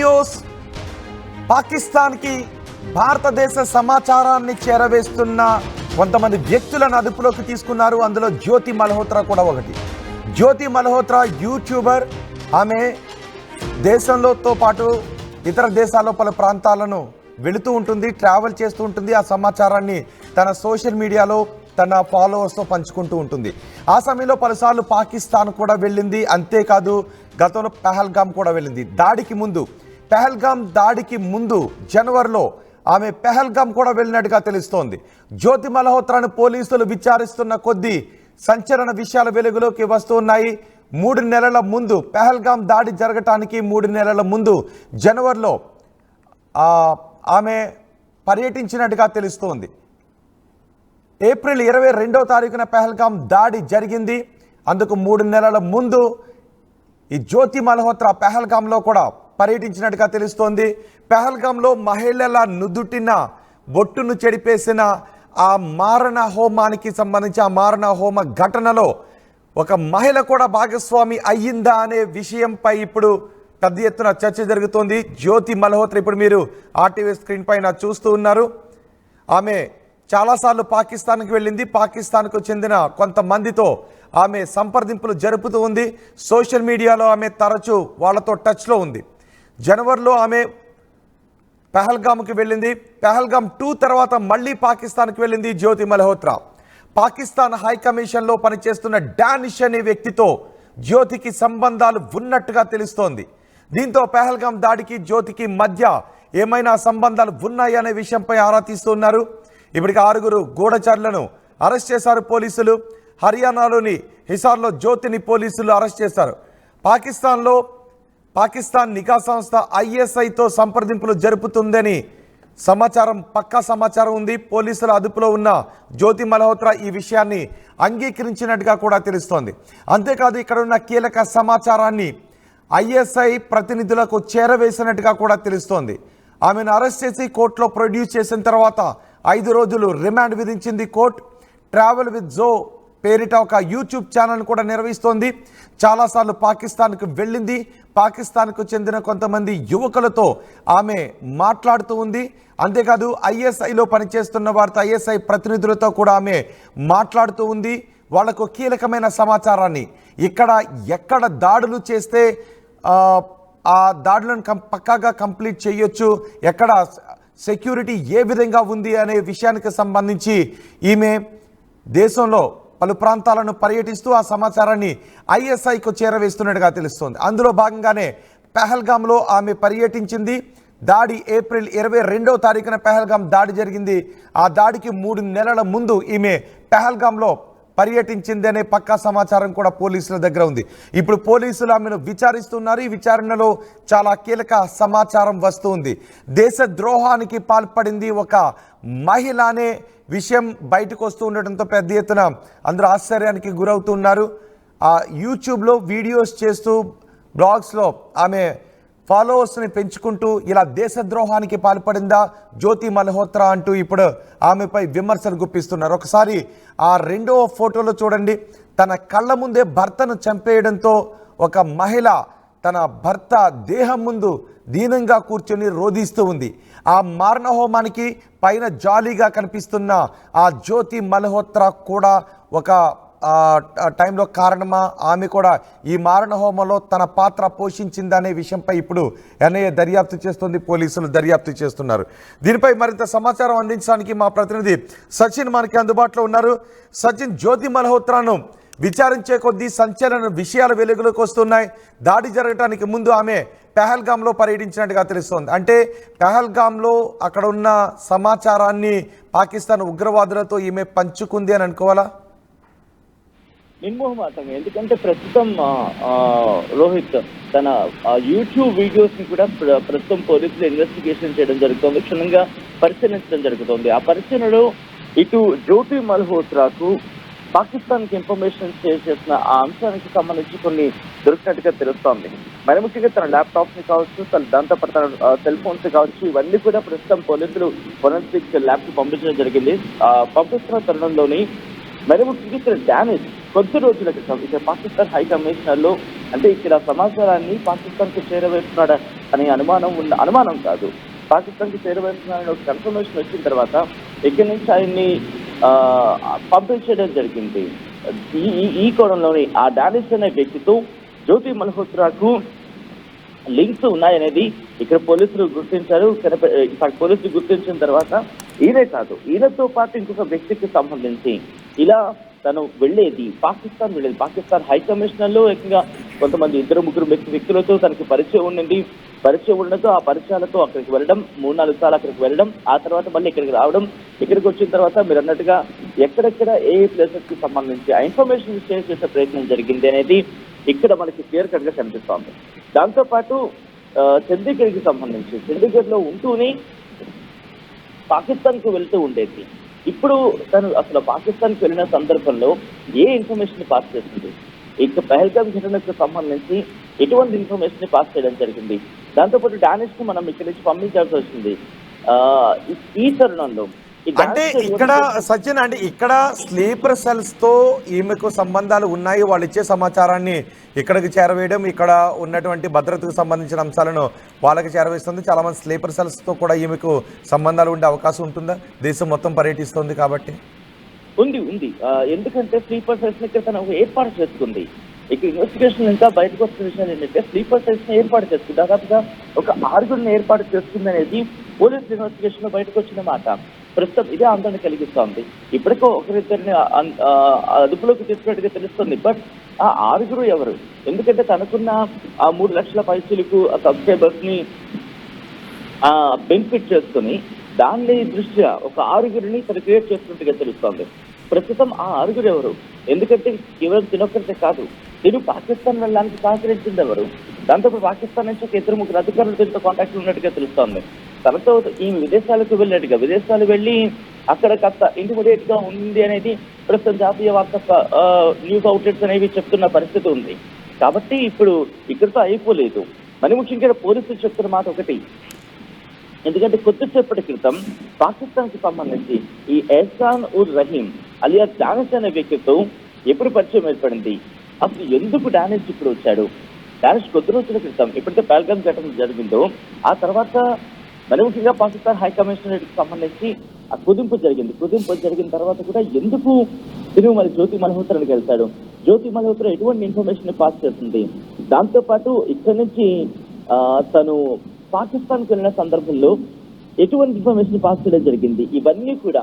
News. పాకిస్తాన్కి భారతదేశ సమాచారాన్ని చేరవేస్తున్న కొంతమంది వ్యక్తులను అదుపులోకి తీసుకున్నారు. అందులో జ్యోతి మల్హోత్రా కూడా ఒకటి. జ్యోతి మల్హోత్రా యూట్యూబర్. ఆమె దేశంలోతో పాటు ఇతర దేశాల్లో పలు ప్రాంతాలను వెళుతూ ఉంటుంది, ట్రావెల్ చేస్తూ ఉంటుంది. ఆ సమాచారాన్ని తన సోషల్ మీడియాలో తన ఫాలోవర్స్తో పంచుకుంటూ ఉంటుంది. ఆ సమయంలో పలుసార్లు పాకిస్తాన్ కూడా వెళ్ళింది. అంతేకాదు గతంలో పెహల్గామ్ కూడా వెళ్ళింది. పెహల్గామ్ దాడికి ముందు జనవరిలో ఆమె పెహల్గామ్ కూడా వెళ్ళినట్టుగా తెలుస్తోంది. జ్యోతి మల్హోత్రాను పోలీసులు విచారిస్తున్న కొద్దీ సంచలన విషయాలు వెలుగులోకి వస్తున్నాయి. 3 నెలల ముందు పెహల్గామ్ దాడి జరగటానికి 3 నెలల ముందు జనవరిలో ఆమె పర్యటించినట్టుగా తెలుస్తోంది. ఏప్రిల్ 22వ తారీఖున పెహల్గామ్ దాడి జరిగింది. అందుకు 3 నెలల ముందు ఈ జ్యోతి మల్హోత్రా పెహల్గామ్లో కూడా పర్యటించినట్టుగా తెలుస్తోంది. పెహల్గామ్లో మహిళల నుదుటిన బొట్టును చెడిపేసిన ఆ మారణ హోమానికి సంబంధించి ఆ మారణ హోమ ఘటనలో ఒక మహిళ కూడా భాగస్వామి అయ్యిందా అనే విషయంపై ఇప్పుడు పెద్ద ఎత్తున చర్చ జరుగుతోంది. జ్యోతి మల్హోత్రా ఇప్పుడు మీరు ఆర్టీవీ స్క్రీన్ పైన చూస్తూ ఉన్నారు. ఆమె చాలాసార్లు పాకిస్తాన్కి వెళ్ళింది. పాకిస్తాన్కు చెందిన కొంతమందితో ఆమె సంప్రదింపులు జరుపుతూ ఉంది. సోషల్ మీడియాలో ఆమె తరచూ వాళ్ళతో టచ్లో ఉంది. జనవరిలో ఆమె పెహల్గామ్కి వెళ్ళింది. పెహల్గామ్ 2 తర్వాత మళ్ళీ పాకిస్తాన్కి వెళ్ళింది జ్యోతి మల్హోత్రా. పాకిస్తాన్ హై కమిషన్లో పనిచేస్తున్న డానిష్ అనే వ్యక్తితో జ్యోతికి సంబంధాలు ఉన్నట్టుగా తెలుస్తోంది. దీంతో పెహల్గామ్ దాడికి జ్యోతికి మధ్య ఏమైనా సంబంధాలు ఉన్నాయనే విషయంపై ఆరా తీస్తున్నారు. ఇప్పటికి 6 గూఢచారులను అరెస్ట్ చేశారు పోలీసులు. హర్యానాలోని హిసార్లో జ్యోతిని పోలీసులు అరెస్ట్ చేశారు. పాకిస్తాన్ నిఘా సంస్థ ISIతో సంప్రదింపులు జరుపుతుందని పక్కా సమాచారం ఉంది. పోలీసుల అదుపులో ఉన్న జ్యోతి మల్హోత్రా ఈ విషయాన్ని అంగీకరించినట్టుగా కూడా తెలుస్తోంది. అంతేకాదు ఇక్కడ ఉన్న కీలక సమాచారాన్ని ISI ప్రతినిధులకు చేరవేసినట్టుగా కూడా తెలుస్తోంది. ఆమెను అరెస్ట్ చేసి కోర్టులో ప్రొడ్యూస్ చేసిన తర్వాత 5 రోజులు రిమాండ్ విధించింది కోర్టు. ట్రావెల్ విత్ జో పేరిట ఒక యూట్యూబ్ ఛానల్ కూడా నిర్వహిస్తోంది. చాలాసార్లు పాకిస్తాన్కు వెళ్ళింది. పాకిస్తాన్కు చెందిన కొంతమంది యువకులతో ఆమె మాట్లాడుతూ ఉంది. అంతేకాదు ISIలో పనిచేస్తున్న వారితో ISI ప్రతినిధులతో కూడా ఆమె మాట్లాడుతూ ఉంది. వాళ్లకు కీలకమైన సమాచారాన్ని ఎక్కడ దాడులు చేస్తే ఆ దాడులను పక్కాగా కంప్లీట్ చేయొచ్చు, ఎక్కడ సెక్యూరిటీ ఏ విధంగా ఉంది అనే విషయానికి సంబంధించి ఈమె దేశంలో పలు ప్రాంతాలను పర్యటిస్తూ ఆ సమాచారాన్ని ISIకు చేరవేస్తున్నట్టుగా తెలుస్తోంది. అందులో భాగంగానే పెహల్గామ్లో ఆమె పర్యటించింది. దాడి ఏప్రిల్ 22వ తారీఖున పెహల్గామ్ దాడి జరిగింది. ఆ దాడికి 3 నెలల ముందు ఈమె పెహల్గామ్లో పర్యటించింది అనే పక్కా సమాచారం కూడా పోలీసుల దగ్గర ఉంది. ఇప్పుడు పోలీసులు ఆమెను విచారిస్తున్నారు. ఈ విచారణలో చాలా కీలక సమాచారం వస్తుంది. దేశ ద్రోహానికి పాల్పడింది ఒక మహిళ అనే విషయం బయటకు వస్తూ ఉండటంతో పెద్ద ఎత్తున అందరూ ఆశ్చర్యానికి గురవుతున్నారు. యూట్యూబ్లో వీడియోస్ చేస్తూ బ్లాగ్స్లో ఆమె ఫాలోవర్స్ని పెంచుకుంటూ ఇలా దేశద్రోహానికి పాల్పడిందా జ్యోతి మల్హోత్రా అంటూ ఇప్పుడు ఆమెపై విమర్శలు గుప్పిస్తున్నారు. ఒకసారి ఆ 2వ ఫోటోలో చూడండి. తన కళ్ళ ముందే భర్తను చంపేయడంతో ఒక మహిళ తన భర్త దేహం ముందు దీనంగా కూర్చొని రోధిస్తూ ఉంది. ఆ మారణ హోమానికి పైన జాలీగా కనిపిస్తున్న ఆ జ్యోతి మల్హోత్రా కూడా ఒక టైంలో కారణమా, ఆమె కూడా ఈ మారణ హోమంలో తన పాత్ర పోషించిందనే విషయంపై ఇప్పుడు NIA దర్యాప్తు చేస్తుంది, పోలీసులు దర్యాప్తు చేస్తున్నారు. దీనిపై మరింత సమాచారం అందించడానికి మా ప్రతినిధి సచిన్ మనకి అందుబాటులో ఉన్నారు. సచిన్, జ్యోతి మల్హోత్రాను విచారించే కొద్దీ సంచలన విషయాలు వెలుగులోకి వస్తున్నాయి. దాడి జరగడానికి ముందు ఆమె పెహల్గామ్లో పర్యటించినట్టుగా తెలుస్తోంది. అంటే పెహల్గామ్లో అక్కడ ఉన్న సమాచారాన్ని పాకిస్తాన్ ఉగ్రవాదులతో ఈమె పంచుకుంది అని అనుకోవాలా? నిర్మోహమాటంగా, ఎందుకంటే ప్రస్తుతం రోహిత్ తన యూట్యూబ్ వీడియోస్ ని కూడా ప్రస్తుతం పోలీసులు ఇన్వెస్టిగేషన్ చేయడం జరుగుతుంది, క్షుణ్ణంగా పరిశీలించడం జరుగుతుంది. ఆ పరిశీలనలో ఇటు జ్యోతి మల్హోత్రాకు పాకిస్తాన్ కి ఇన్ఫర్మేషన్ షేర్ చేసిన ఆ అంశానికి సంబంధించి కొన్ని దొరికినట్టుగా తెలుస్తోంది. మరి ముఖ్యంగా తన ల్యాప్టాప్స్ ని కావచ్చు, దాంతోపాటు తన సెల్ ఫోన్స్ కావచ్చు, ఇవన్నీ కూడా ప్రస్తుతం పోలీసులు ఫోరెన్సిక్ ల్యాబ్ కి పంపించడం జరిగింది. పంపిస్తున్న తరుణంలోని మరి ముఖ్యంగా డ్యామేజ్ కొద్ది రోజుల క్రితం ఇక్కడ పాకిస్తాన్ హై కమిషనర్ లో అంటే ఇక్కడ సమాచారాన్ని పాకిస్తాన్ కు చేరవేస్తున్నాడు అనే అనుమానం కాదు, పాకిస్తాన్ కు చేరవేస్తున్నాడని ఒక కన్ఫర్మేషన్ వచ్చిన తర్వాత ఇక్కడి నుంచి ఆయన్ని పంపించడం జరిగింది. ఈ కోణంలోని ఆ డానిష్ అనే వ్యక్తితో జ్యోతి మల్హోత్రాకు లింక్స్ ఉన్నాయనేది ఇక్కడ పోలీసులు గుర్తించారు. పోలీసులు గుర్తించిన తర్వాత ఈయనే కాదు, ఈయనతో పాటు ఇంకొక వ్యక్తికి సంబంధించి ఇలా తను పాకిస్తాన్ హై కమిషనర్ లో ఏకంగా కొంతమంది 2-3 వ్యక్తులతో తనకి పరిచయం ఉండడంతో ఆ పరిచయాలతో అక్కడికి వెళ్ళడం, 3-4 సార్లు అక్కడికి వెళ్ళడం, ఆ తర్వాత మళ్ళీ ఇక్కడికి రావడం, ఇక్కడికి వచ్చిన తర్వాత మీరు అన్నట్టుగా ఎక్కడెక్కడ ఏ ప్లేసెస్ కి సంబంధించి ఆ ఇన్ఫర్మేషన్ షేర్ చేసే ప్రయత్నం జరిగింది అనేది ఇక్కడ మనకి క్లియర్ కట్ గా కనిపిస్తోంది. దాంతో పాటు చండీగఢ్ కి సంబంధించి చండీగఢ్ లో ఉంటూనే పాకిస్తాన్ కు వెళ్తూ ఉండేది. ఇప్పుడు తను అసలు పాకిస్తాన్ కు వెళ్ళిన సందర్భంలో ఏ ఇన్ఫర్మేషన్ పాస్ చేస్తుంది, ఇక పహల్గామ్ ఘటనకు సంబంధించి ఎటువంటి ఇన్ఫర్మేషన్ పాస్ చేయడం జరిగింది, దాంతోపాటు డానిష్ కు మనం ఇక్కడి నుంచి పంపించాల్సి వచ్చింది. ఈ తరుణంలో అంటే ఇక్కడ సచిన్ అంటే ఇక్కడ స్లీపర్ సెల్స్ తో ఈమెకు సంబంధాలు ఉన్నాయి, వాళ్ళు ఇచ్చే సమాచారాన్ని ఇక్కడికి చేరవేయడం, ఇక్కడ ఉన్నటువంటి భద్రతకు సంబంధించిన అంశాలను వాళ్ళకి చేరవేస్తుంది. చాలా మంది స్లీపర్ సెల్స్ తో కూడా ఈమెకు సంబంధాలు ఉండే అవకాశం ఉంటుందా, దేశం మొత్తం పర్యటిస్తుంది కాబట్టి? ఉంది ఎందుకంటే స్లీపర్ సెల్స్ ఇక్కడ తను ఏర్పాటు చేసుకుంది. ఇక ఇన్వెస్టిగేషన్ ఇంకా బయటకు వస్తున్న విషయాలు ఏంటంటే స్లీపర్ సెల్స్ ని ఏర్పాటు చేస్తుంది, దాదాపుగా ఒక 6 ఏర్పాటు చేస్తుంది అనేది పోలీస్ ఇన్వెస్టిగేషన్ లో బయటకు వచ్చిన మాట. ప్రస్తుతం ఇదే ఆందోళన కలిగిస్తోంది. ఇప్పటికో ఒకరిద్దరిని అదుపులోకి తీసుకున్నట్టుగా తెలుస్తుంది. బట్ ఆ 6 ఎవరు? ఎందుకంటే తనకున్న ఆ 3 లక్షల పైసలకు సబ్స్క్రైబర్స్ ని బెనిఫిట్ చేసుకుని దాని దృష్ట్యా ఒక 6 తను క్రియేట్ చేస్తున్నట్టుగా తెలుస్తోంది. ప్రస్తుతం ఆ 6 ఎవరు? ఎందుకంటే కేవలం తినొక్కరితే కాదు, తిను పాకిస్తాన్ వెళ్ళడానికి సహకరించింది ఎవరు? దాంతో పాకిస్తాన్ నుంచి ఒక 2-3 అధికారులు దీంతో కాంటాక్ట్ ఉన్నట్టుగా తెలుస్తోంది. తనతో ఈమె విదేశాలు వెళ్ళి అక్కడ కాస్త ఇంటిమీడియట్ గా ఉంది అనేది ప్రస్తుతం జాతీయ వార్తా న్యూస్ అవుట్లెట్స్ అనేవి చెప్తున్న పరిస్థితి ఉంది. కాబట్టి ఇప్పుడు ఇక్కడితో అయిపోలేదు. మరి ముఖ్యంగా పోలీసులు చెప్తున్న మాట ఒకటి, ఎందుకంటే కొద్దిసేపటి క్రితం పాకిస్తాన్ కి సంబంధించి ఈ ఎహ్సాన్ ఉర్ రహీం అలియా డానిష్ అనే వ్యక్తితో ఎప్పుడు పరిచయం ఏర్పడింది, అసలు ఎందుకు డానిష్ ఇప్పుడు వచ్చాడు? డానిష్ కొద్ది రోజుల క్రితం ఎప్పుడైతే పహల్గామ్ ఘటన జరిగిందో ఆ తర్వాత మరి ముఖ్యంగా పాకిస్తాన్ హై కమిషనరేట్ కి సంబంధించి ఆ కుదింపు జరిగిన తర్వాత కూడా ఎందుకు తిరుగు మరి జ్యోతి మల్హోత్రాని వెళ్తాడు? జ్యోతి మల్హోత్రా ఎటువంటి ఇన్ఫర్మేషన్ పాస్ చేస్తుంది? దాంతో పాటు ఇక్కడి నుంచి తను పాకిస్తాన్ కు వెళ్ళిన సందర్భంలో ఎటువంటి ఇన్ఫర్మేషన్ పాస్ చేయడం జరిగింది? ఇవన్నీ కూడా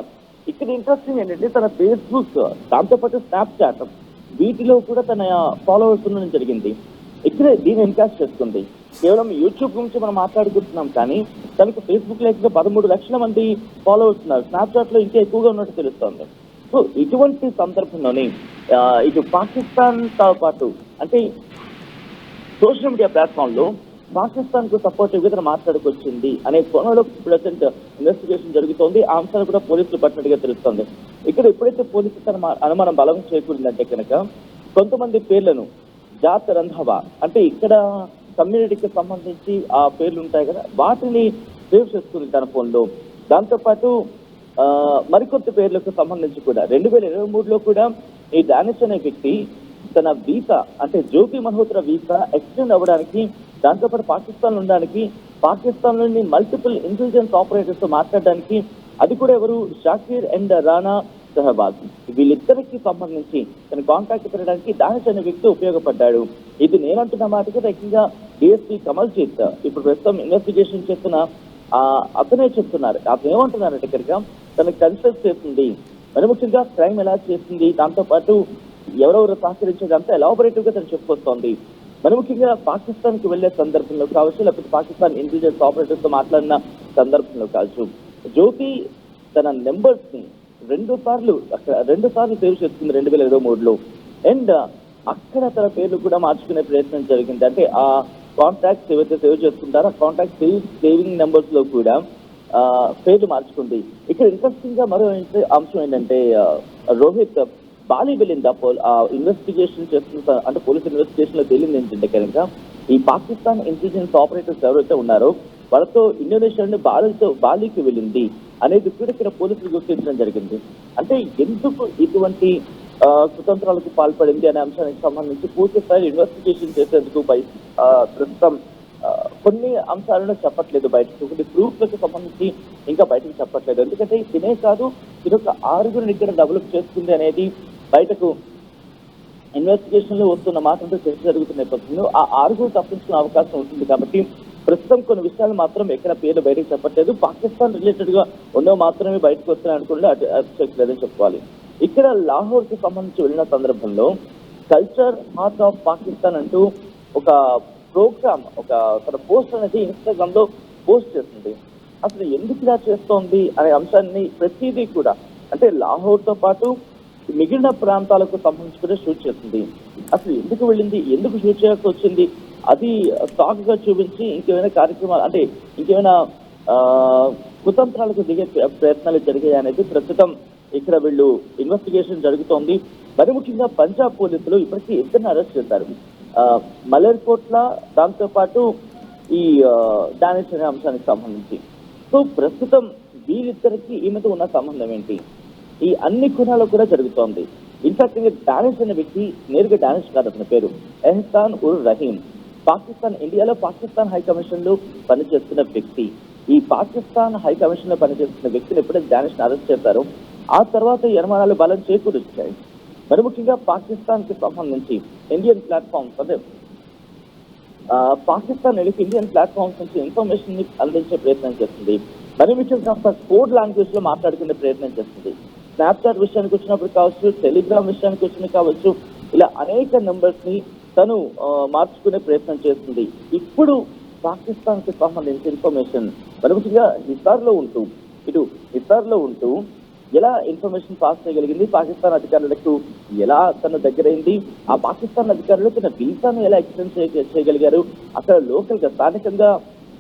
ఇక్కడ ఇంట్రెస్టింగ్ ఏంటంటే తన ఫేస్బుక్, దాంతోపాటు స్నాప్చాట్, వీటిలో కూడా తన ఫాలోవర్స్ ఉండడం జరిగింది. ఇక్కడే దీన్ని ఎన్కాష్ చేస్తుంది. కేవలం యూట్యూబ్ గురించి మనం మాట్లాడుకుంటున్నాం కానీ తనకు ఫేస్బుక్ లో 13 లక్షల మంది ఫాలోవర్స్ ఉన్నారు, స్నాప్చాట్ లో ఇంకా ఎక్కువగా ఉన్నట్టు తెలుస్తోంది. సో ఇటువంటి సందర్భంలోనే ఇటు పాకిస్తాన్ తో పాటు అంటే సోషల్ మీడియా ప్లాట్ఫామ్ లో పాకిస్తాన్ కు సపోర్టివ్ గా మాట్లాడుకొచ్చింది అనే కోణంలో ప్రజెంట్ ఇన్వెస్టిగేషన్ జరుగుతోంది. ఆ అంశాలు కూడా పోలీసులు పట్టినట్టుగా తెలుస్తోంది. ఇక్కడ ఎప్పుడైతే పోలీసులు తన అనుమానం బలం చేకూరిందంటే కనుక కొంతమంది పేర్లను జాత్ రంధావా అంటే ఇక్కడ కమ్యూనిటీకి సంబంధించి ఆ పేర్లు ఉంటాయి కదా, వాటిని సేవ్ చేసుకుంది తన ఫోన్ లో. దాంతోపాటు మరికొంత పేర్లకు సంబంధించి కూడా 2023లో కూడా ఈ డానిష్ అనే వ్యక్తి తన వీసా అంటే జ్యోతి మల్హోత్రా వీసా ఎక్స్టెండ్ అవ్వడానికి, దాంతోపాటు పాకిస్తాన్ ఉండడానికి, పాకిస్తాన్ నుండి మల్టిపుల్ ఇంటెలిజెన్స్ ఆపరేటర్స్ తో మాట్లాడడానికి, అది కూడా ఎవరు షాకీర్ అండ్ రానా షహబాజ్, వీళ్ళిద్దరికి సంబంధించి తన కాంటాక్ట్ పెట్టడానికి డానిష్ అనే వ్యక్తి ఉపయోగపడ్డాడు. ఇది నేనంటున్న మాటకి ముఖ్యంగా డిఎస్పీ కమల్జీత్ ఇప్పుడు ప్రస్తుతం ఇన్వెస్టిగేషన్ చేస్తున్న అతనే చెప్తున్నారు. అతను ఏమంటున్నారంటే కనుక తనకు కన్సల్ట్ చేస్తుంది, మరి ముఖ్యంగా క్రైమ్ ఎలా చేస్తుంది, దాంతోపాటు ఎవరెవరు సహకరించేదంతా ఎలాబొరేటివ్ గా తను చెప్పుకొస్తోంది. మరి ముఖ్యంగా పాకిస్తాన్ కి వెళ్లే సందర్భంలో కావచ్చు, లేకపోతే పాకిస్తాన్ ఇంటెలిజెన్స్ ఆపరేటర్స్ తో మాట్లాడిన సందర్భంలో కావచ్చు, జ్యోతి తన నెంబర్స్ ని 2 సార్లు సేవ్ చేసుకుంది 2023లో. అండ్ అక్కడ తన పేర్లు కూడా మార్చుకునే ప్రయత్నం జరిగింది. అంటే ఆ కాంటాక్ట్స్ ఏవైతే సేవ్ చేసుకుంటారో ఆ కాంటాక్ట్ సేవింగ్ నెంబర్స్ లో కూడా పేర్లు మార్చుకుంది. ఇక్కడ ఇంట్రెస్టింగ్ గా మరో అంశం ఏంటంటే రోహిత్ బాలి వెళ్ళింది ఇన్వెస్టిగేషన్ చేస్తున్న అంటే పోలీస్ ఇన్వెస్టిగేషన్ లో తేలింది ఏంటంటే కనుక ఈ పాకిస్తాన్ ఇంటెలిజెన్స్ ఆపరేటర్స్ ఎవరైతే ఉన్నారో వాళ్ళతో ఇండోనేషియా నుండి బాలికి వెళ్ళింది అనేది కూడా ఇక్కడ పోలీసులు గుర్తించడం జరిగింది. అంటే ఎందుకు ఇటువంటి కుతంత్రాలకు పాల్పడింది అనే అంశానికి సంబంధించి పూర్తి స్థాయి ఇన్వెస్టిగేషన్ చేసేందుకు ప్రస్తుతం కొన్ని అంశాలను చెప్పట్లేదు బయటకు, కొన్ని ప్రూఫ్లకు సంబంధించి ఇంకా బయటకు చెప్పట్లేదు. ఎందుకంటే తినే కాదు, ఇదొక 6 ఇక్కడ డెవలప్ చేస్తుంది అనేది బయటకు ఇన్వెస్టిగేషన్ లో వస్తున్న మాటంతో చర్చ జరుగుతున్న నేపథ్యంలో ఆ 6 తప్పించుకునే అవకాశం ఉంటుంది. కాబట్టి ప్రస్తుతం కొన్ని విషయాలు మాత్రం ఎక్కడ పేర్లు బయటకు చెప్పట్లేదు. పాకిస్తాన్ రిలేటెడ్ గా ఉన్నవి మాత్రమే బయటకు వస్తున్నాయి అనుకుంటే అటు చెప్పుకోవాలి. ఇక్కడ లాహోర్ కి సంబంధించి వెళ్ళిన సందర్భంలో కల్చర్ హార్ట్ ఆఫ్ పాకిస్తాన్ అంటూ ఒక ప్రోగ్రామ్, ఒక తన పోస్ట్ అనేది ఇన్స్టాగ్రామ్ లో పోస్ట్ చేస్తుంది. అసలు ఎందుకు ఇలా చేస్తోంది అనే అంశాన్ని ప్రతిదీ కూడా, అంటే లాహోర్ తో పాటు మిగిలిన ప్రాంతాలకు సంబంధించి కూడా షూట్ చేస్తుంది. అసలు ఎందుకు వెళ్ళింది, ఎందుకు షూట్ చేయాల్సి వచ్చింది, అది స్టాక్ గా చూపించి ఇంకేమైనా కార్యక్రమాలు, అంటే ఇంకేమైనా కుతంత్రాలకు దిగే ప్రయత్నాలు జరిగాయి అనేది ప్రస్తుతం ఇక్కడ వీళ్ళు ఇన్వెస్టిగేషన్ జరుగుతోంది. మరి ముఖ్యంగా పంజాబ్ పోలీసులు ఇప్పటికీ 2 అరెస్ట్ చేశారు. మలేర్కోట్ల, దాంతో పాటు ఈ డానిష్ అనే అంశానికి సంబంధించి. సో ప్రస్తుతం వీరిద్దరికి ఈమెతో ఉన్న సంబంధం ఏంటి, ఈ అన్ని కుణాలు కూడా జరుగుతోంది. ఇన్ఫాక్ట్ డానిష్ అనే వ్యక్తి నేరుగా డానిష్ కాదు, అతని పేరు ఎహ్సాన్ ఉర్ రహీం. ఇండియాలో పాకిస్తాన్ హై కమిషన్ లో పనిచేస్తున్న వ్యక్తి. ఈ పాకిస్తాన్ హై కమిషన్ లో పనిచేస్తున్న వ్యక్తిని ఎప్పుడైతే డానిష్ అరెస్ట్ చేశారో ఆ తర్వాత ఈ అనుమానాలు బలం చేకూరుస్తాయి. మరి ముఖ్యంగా పాకిస్తాన్ కి సంబంధించి ఇండియన్ ప్లాట్ఫామ్స్, అంటే పాకిస్తాన్ ఇండియన్ ప్లాట్ఫామ్స్ నుంచి ఇన్ఫర్మేషన్ ని అందించే ప్రయత్నం చేస్తుంది. మరి ముఖ్యంగా కోడ్ లాంగ్వేజ్ లో మాట్లాడుకునే ప్రయత్నం చేస్తుంది. స్నాప్చాట్ విషయానికి వచ్చినప్పుడు కావచ్చు, టెలిగ్రామ్ విషయానికి వచ్చినప్పుడు కావచ్చు, ఇలా అనేక నెంబర్స్ ని తను మార్చుకునే ప్రయత్నం చేస్తుంది. ఇప్పుడు పాకిస్తాన్ కి సంబంధించిన ఇన్ఫర్మేషన్ మరి ముఖ్యంగా హిసార్లో ఉంటూ ఎలా ఇన్ఫర్మేషన్ పాస్ చేయగలిగింది, పాకిస్తాన్ అధికారులకు ఎలా తన దగ్గరైంది, ఆ పాకిస్తాన్ అధికారులు తన వీసాను ఎలా ఎక్స్టెండ్ చేయగలిగారు, అక్కడ లోకల్ గా స్థానికంగా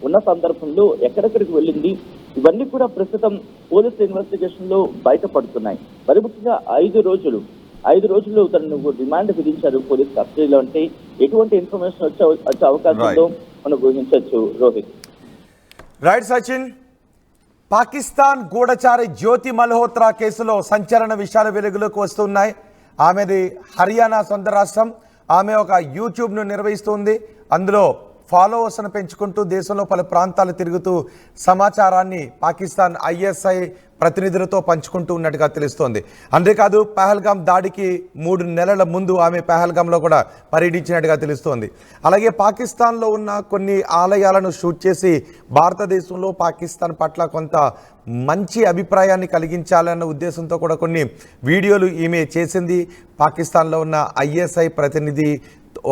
ఉన్న సందర్భంలో ఎక్కడెక్కడికి వెళ్ళింది, ఇవన్నీ కూడా ప్రస్తుతం పోలీసు ఇన్వెస్టిగేషన్ లో బయటపడుతున్నాయి. మరి ముఖ్యంగా 5 రోజులు తనను రిమాండ్ విధించారు పోలీసు కస్టడీలో. అంటే ఎటువంటి ఇన్ఫర్మేషన్ వచ్చే అవకాశంతో మనం ఊహించవచ్చు. రోహిత్. రైట్ సచిన్. పాకిస్తాన్ గూఢచారి జ్యోతి మల్హోత్రా కేసులో సంచలన విషయాలు వెలుగులోకి వస్తున్నాయి. ఆమెది హర్యానా సొంత రాష్ట్రం. ఆమె ఒక యూట్యూబ్ను నిర్వహిస్తుంది. అందులో ఫాలోవర్స్ను పెంచుకుంటూ దేశంలో పలు ప్రాంతాలు తిరుగుతూ సమాచారాన్ని పాకిస్తాన్ ISI ప్రతినిధులతో పంచుకుంటూ ఉన్నట్టుగా తెలుస్తోంది. అంతేకాదు పహల్గామ్ దాడికి 3 నెలల ముందు ఆమె పహల్గామ్లో కూడా పర్యటించినట్టుగా తెలుస్తోంది. అలాగే పాకిస్తాన్లో ఉన్న కొన్ని ఆలయాలను షూట్ చేసి భారతదేశంలో పాకిస్తాన్ పట్ల కొంత మంచి అభిప్రాయాన్ని కలిగించాలన్న ఉద్దేశంతో కూడా కొన్ని వీడియోలు ఈమె చేసింది. పాకిస్తాన్లో ఉన్న ISI ప్రతినిధి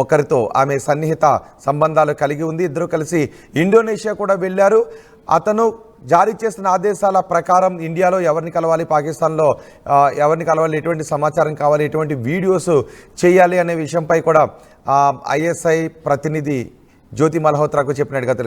ఒకరితో ఆమె సన్నిహిత సంబంధాలు కలిగి ఉంది. ఇద్దరు కలిసి ఇండోనేషియా కూడా వెళ్ళారు. అతను జారీ చేసిన ఆదేశాల ప్రకారం ఇండియాలో ఎవరిని కలవాలి, పాకిస్తాన్లో ఎవరిని కలవాలి, ఎటువంటి సమాచారం కావాలి, ఎటువంటి వీడియోస్ చేయాలి అనే విషయంపై కూడా ISI ప్రతినిధి జ్యోతి మల్హోత్రాకు చెప్పినట్టుగా